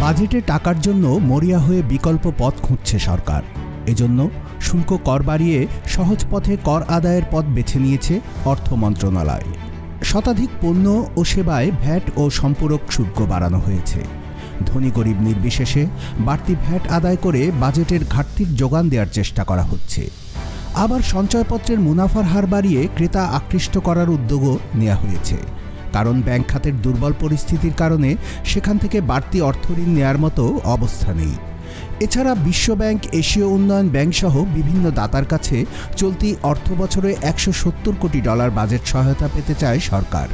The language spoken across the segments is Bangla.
বাজেটে টাকার জন্য মরিয়া হয়ে বিকল্প পথ খুঁজছে সরকার। এজন্য শুল্ক কর বাড়িয়ে সহজ পথে কর আদায়ের পথ বেছে নিয়েছে অর্থ মন্ত্রণালয়। শতাধিক পণ্য ও সেবায় ভ্যাট ও সম্পূরক শুল্ক বাড়ানো হয়েছে। ধনী গরিব নির্বিশেষে বাড়তি ভ্যাট আদায় করে বাজেটের ঘাটতির যোগান দেওয়ার চেষ্টা করা হচ্ছে। আবার সঞ্চয়পত্রের মুনাফার হার বাড়িয়ে ক্রেতা আকৃষ্ট করার উদ্যোগও নেওয়া হয়েছে, কারণ ব্যাংক খাতের দুর্বল পরিস্থিতির কারণে সেখান থেকে বাড়তি অর্থঋণ নেওয়ার মতো অবস্থা নেই। এছাড়া বিশ্বব্যাংক, এশীয় উন্নয়ন ব্যাংক সহ বিভিন্ন দাতার কাছে চলতি অর্থ বছরে $170 কোটি বাজেট সহায়তা পেতে চায় সরকার।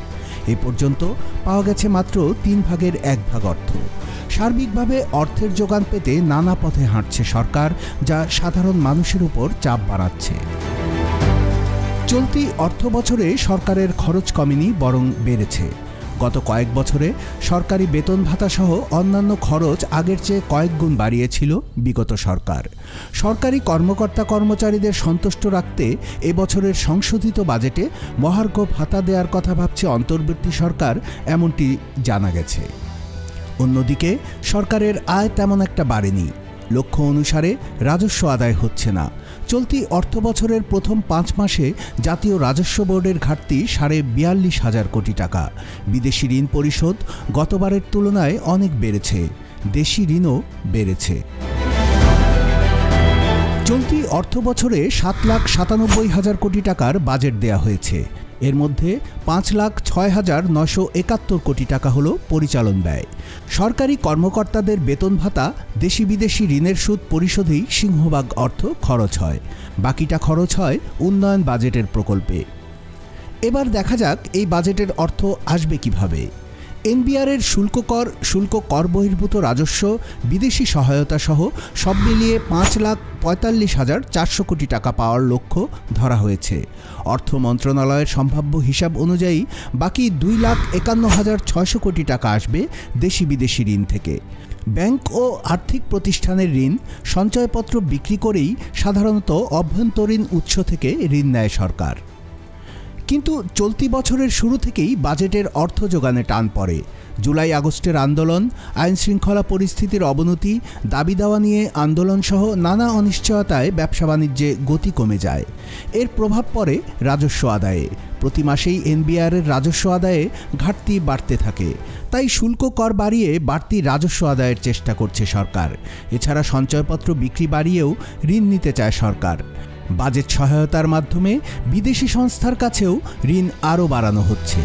এ পর্যন্ত পাওয়া গেছে মাত্র 1/3 অর্থ। সার্বিকভাবে অর্থের যোগান পেতে নানা পথে হাঁটছে সরকার, যা সাধারণ মানুষের উপর চাপ বাড়াচ্ছে। চলতি অর্থ বছরে সরকারের খরচ কমেনি, বরং বেড়েছে। গত কয়েক বছরে সরকারি বেতন ভাতা সহ অন্যান্য খরচ আগের চেয়ে কয়েক গুণ বাড়িয়েছিল বিগত সরকার। সরকারি কর্মকর্তা কর্মচারীদের সন্তুষ্ট রাখতে এবছরের সংশোধিত বাজেটে মহার্ঘ ভাতা দেওয়ার কথা ভাবছে অন্তর্বর্তী সরকার, এমনটি জানা গেছে। অন্যদিকে সরকারের আয় তেমন একটা বাড়েনি। লক্ষ্য অনুসারে রাজস্ব আদায় হচ্ছে না। চলতি অর্থ বছরের প্রথম 5 মাসে জাতীয় রাজস্ব বোর্ডের ঘাটতি 42,500 কোটি টাকা। বিদেশি ঋণ পরিশোধ গতবারের তুলনায় অনেক বেড়েছে, দেশি ঋণও বেড়েছে। চলতি অর্থ বছরে 7,97,000 কোটি টাকার বাজেট দেয়া হয়েছে। এর মধ্যে 5,06,971 কোটি টাকা হল পরিচালন ব্যয়। সরকারি কর্মকর্তাদের বেতন ভাতা, দেশি বিদেশি ঋণের সুদ পরিশোধেই সিংহভাগ অর্থ খরচ হয়। বাকিটা খরচ হয় উন্নয়ন বাজেটের প্রকল্পে। এবার দেখা যাক এই বাজেটের অর্থ আসবে কিভাবে। এনবিআরের শুল্ক কর বহির্ভূত রাজস্ব, বিদেশি সহায়তা সহ সব মিলিয়ে 5,45,400 কোটি টাকা পাওয়ার লক্ষ্য ধরা হয়েছে। অর্থ মন্ত্রণালয়ের সম্ভাব্য হিসাব অনুযায়ী বাকি 2,51,600 কোটি টাকা আসবে দেশি বিদেশি ঋণ থেকে। ব্যাংক ও আর্থিক প্রতিষ্ঠানের ঋণ, সঞ্চয়পত্র বিক্রি করেই সাধারণত অভ্যন্তরীণ উৎস থেকে ঋণ নেয় সরকার। কিন্তু চলতি বছরের শুরু থেকেই বাজেটের অর্থ যোগানে টান পড়ে। জুলাই আগস্টের আন্দোলন, আইন শৃঙ্খলা পরিস্থিতির অবনতি, দাবি দাওয়া নিয়ে আন্দোলন সহ নানা অনিশ্চয়তায় ব্যবসা বাণিজ্যে গতি কমে যায়। এর প্রভাব পড়ে রাজস্ব আদায়ে। প্রতি মাসেই এনবিআরের রাজস্ব আদায়ে ঘাটতি বাড়তে থাকে। তাই শুল্ক কর বাড়িয়ে বাড়তি রাজস্ব আদায়ের চেষ্টা করছে সরকার। এছাড়া সঞ্চয়পত্র বিক্রি বাড়িয়েও ঋণ নিতে চায় সরকার। বাজেট সহায়তার মাধ্যমে বিদেশি সংস্থার কাছেও ঋণ আরও বাড়ানো হচ্ছে।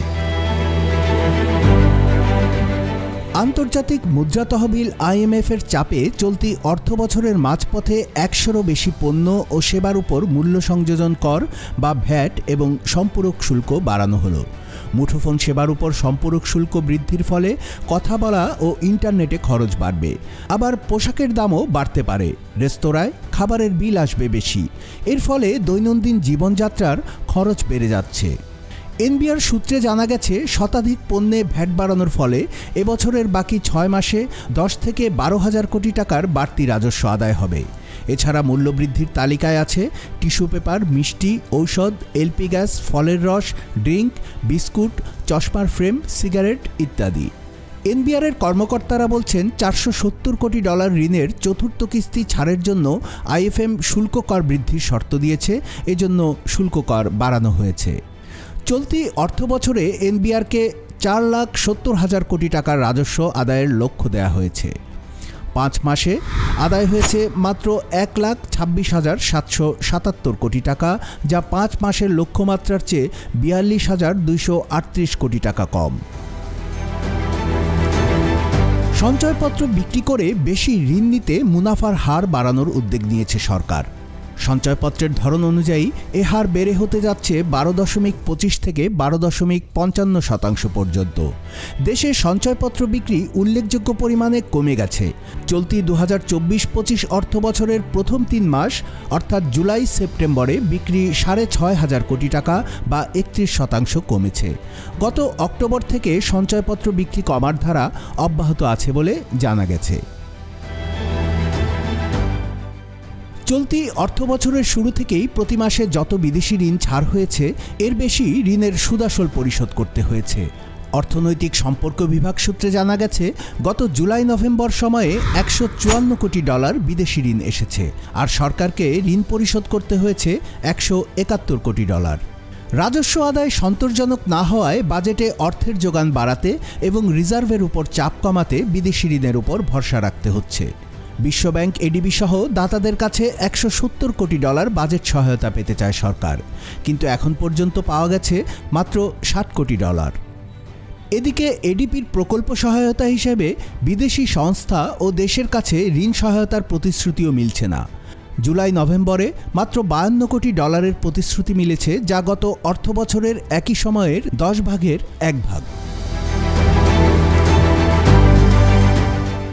আন্তর্জাতিক মুদ্রা তহবিল IMF-এর চাপে চলতি অর্থ বছরের মাঝপথে 100-ও বেশি পণ্য ও সেবার উপর মূল্য সংযোজন কর বা ভ্যাট এবং সম্পূরক শুল্ক বাড়ানো হলো। মুঠোফোন সেবার উপর সম্পূরক শুল্ক বৃদ্ধির ফলে কথা বলা ও ইন্টারনেটে খরচ বাড়বে। আবার পোশাকের দামও বাড়তে পারে। রেস্তোরাঁয় খাবারের বিল আসবে বেশি। এর ফলে দৈনন্দিন জীবনযাত্রার খরচ বেড়ে যাচ্ছে। এনবিআর সূত্রে জানা গেছে, শতাধিক পণ্যে ভ্যাট বাড়ানোর ফলে এবছরের বাকি 6 মাসে 10 থেকে 12,000 কোটি টাকার বাড়তি রাজস্ব আদায় হবে। এছাড়া মূল্যবৃদ্ধির তালিকায় আছে টিস্যু পেপার, মিষ্টি, ঔষধ, এলপি গ্যাস, ফলের রস, ড্রিঙ্ক, বিস্কুট, চশমার ফ্রেম, সিগারেট ইত্যাদি। এনবিআরের কর্মকর্তারা বলছেন, $470 কোটি ঋণের চতুর্থ কিস্তি ছাড়ের জন্য IFM শুল্ক কর বৃদ্ধির শর্ত দিয়েছে। এজন্য শুল্ক কর বাড়ানো হয়েছে। চলতি অর্থ বছরে এনবিআরকে 4,70,000 কোটি টাকার রাজস্ব আদায়ের লক্ষ্য দেওয়া হয়েছে। 5 মাসে আদায় হয়েছে মাত্র 1,26,777 কোটি টাকা, যা 5 মাসের লক্ষ্যমাত্রার চেয়ে 42,238 কোটি টাকা কম। সঞ্চয়পত্র বিক্রি করে বেশি ঋণ নিতে মুনাফার হার বাড়ানোর উদ্যোগ নিয়েছে সরকার। সঞ্চয়পত্রের ধরন অনুযায়ী এ হার বেড়ে হতে যাচ্ছে 12.25 থেকে 12.55% পর্যন্ত। দেশে সঞ্চয়পত্র বিক্রি উল্লেখযোগ্য পরিমাণে কমে গেছে। চলতি 2024-25 অর্থ বছরের প্রথম 3 মাস অর্থাৎ জুলাই সেপ্টেম্বরে বিক্রি 6,500 কোটি টাকা বা 31% কমেছে। গত অক্টোবর থেকে সঞ্চয়পত্র বিক্রি কমার ধারা অব্যাহত আছে বলে জানা গেছে। চলতি অর্থবছরের শুরু থেকেই প্রতি মাসে যত বিদেশি ঋণ ছাড় হয়েছে, এর বেশি ঋণের সুদাসল পরিশোধ করতে হয়েছে। অর্থনৈতিক সম্পর্ক বিভাগ সূত্রে জানা গেছে, গত জুলাই-নভেম্বর সময়ে $154 কোটি বিদেশি ঋণ এসেছে, আর সরকারকে ঋণ পরিশোধ করতে হয়েছে $171 কোটি। রাজস্ব আদায় সন্তোষজনক না হওয়ায় বাজেটে অর্থের যোগান বাড়াতে এবং রিজার্ভের উপর চাপ কমাতে বিদেশি ঋণের উপর ভরসা রাখতে হচ্ছে। বিশ্বব্যাংক, এডিবি সহ দাতাদের কাছে $170 কোটি বাজেট সহায়তা পেতে চায় সরকার, কিন্তু এখন পর্যন্ত পাওয়া গেছে মাত্র $60 কোটি। এদিকে এডিপির প্রকল্প সহায়তা হিসেবে বিদেশি সংস্থা ও দেশের কাছে ঋণ সহায়তার প্রতিশ্রুতিও মিলছে না। জুলাই-নভেম্বরে মাত্র $52 কোটি প্রতিশ্রুতি মিলেছে, যা গত অর্থবছরের একই সময়ের 10 ভাগের 1 ভাগ।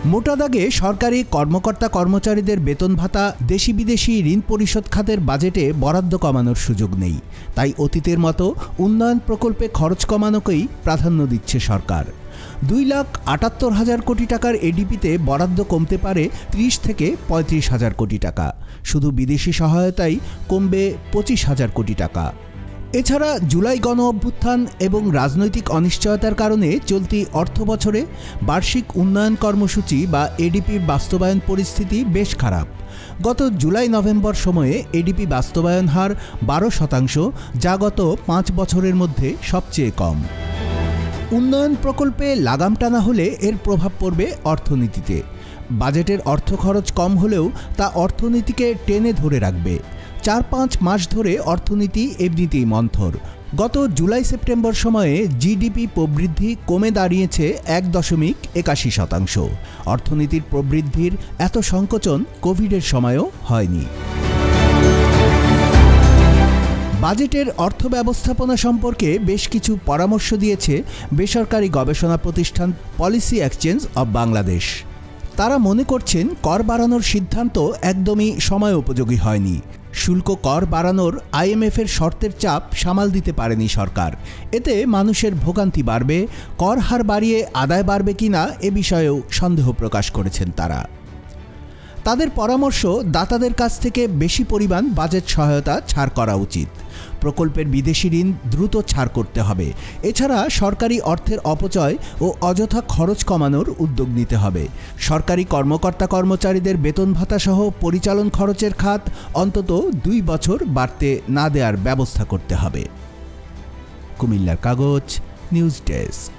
মোটা দাগে সরকারি কর্মকর্তা কর্মচারীদের বেতন ভাতা, দেশি বিদেশি ঋণ পরিশোধ খাতের বাজেটে বরাদ্দ কমানোর সুযোগ নেই। তাই অতীতের মতো উন্নয়ন প্রকল্পে খরচ কমানোকেই প্রাধান্য দিচ্ছে সরকার। 2,78,000 কোটি টাকার এডিপিতে বরাদ্দ কমতে পারে 30 থেকে 35,000 কোটি টাকা। শুধু বিদেশি সহায়তাই কমবে 25,000 কোটি টাকা। এছাড়া জুলাই গণ অভ্যুত্থান এবং রাজনৈতিক অনিশ্চয়তার কারণে চলতি অর্থবছরে বার্ষিক উন্নয়ন কর্মসূচি বা এডিপির বাস্তবায়ন পরিস্থিতি বেশ খারাপ। গত জুলাই-নভেম্বর সময়ে এডিপি বাস্তবায়ন হার 12%, যা গত 5 বছরের মধ্যে সবচেয়ে কম। উন্নয়ন প্রকল্পে লাগাম টানা হলে এর প্রভাব পড়বে অর্থনীতিতে। বাজেটের অর্থ খরচ কম হলেও তা অর্থনীতিকে টেনে ধরে রাখবে। 4-5 মাস ধরে অর্থনীতি এমনিতেই মন্থর। গত জুলাই-সেপ্টেম্বর সময়ে জিডিপি প্রবৃদ্ধি কমে দাঁড়িয়েছে 1.81%। অর্থনীতির প্রবৃদ্ধির এত সংকোচন কোভিডের সময়ও হয়নি। বাজেটের অর্থ ব্যবস্থাপনা সম্পর্কে বেশ কিছু পরামর্শ দিয়েছে বেসরকারি গবেষণা প্রতিষ্ঠান পলিসি এক্সচেঞ্জ অব বাংলাদেশ। তারা মনে করছেন, কর বাড়ানোর সিদ্ধান্ত একদমই সময় উপযোগী হয়নি। শুল্ক কর বাড়ানোর আইএমএফের শর্তের চাপ সামাল দিতে পারেনি সরকার। এতে মানুষের ভোগান্তি বাড়বে। কর হার বাড়িয়ে আদায় বাড়বে কিনা এ বিষয়েও সন্দেহ প্রকাশ করেছেন তারা। তাদের পরামর্শ, দাতাদের কাছ থেকে বেশি পরিমাণ বাজেট সহায়তা ছাড় করা উচিত। প্রকল্পের বিদেশি ঋণ দ্রুত ছাড় করতে হবে। এছাড়া সরকারি অর্থের অপচয় ও অযথা খরচ কমানোর উদ্যোগ নিতে হবে। সরকারি কর্মকর্তা কর্মচারীদের বেতন ভাতা সহ পরিচালন খরচের খাত অন্তত 2 বছর বাড়তে না দেওয়ার ব্যবস্থা করতে হবে। কুমিল্লার কাগজ, নিউজ ডেস্ক।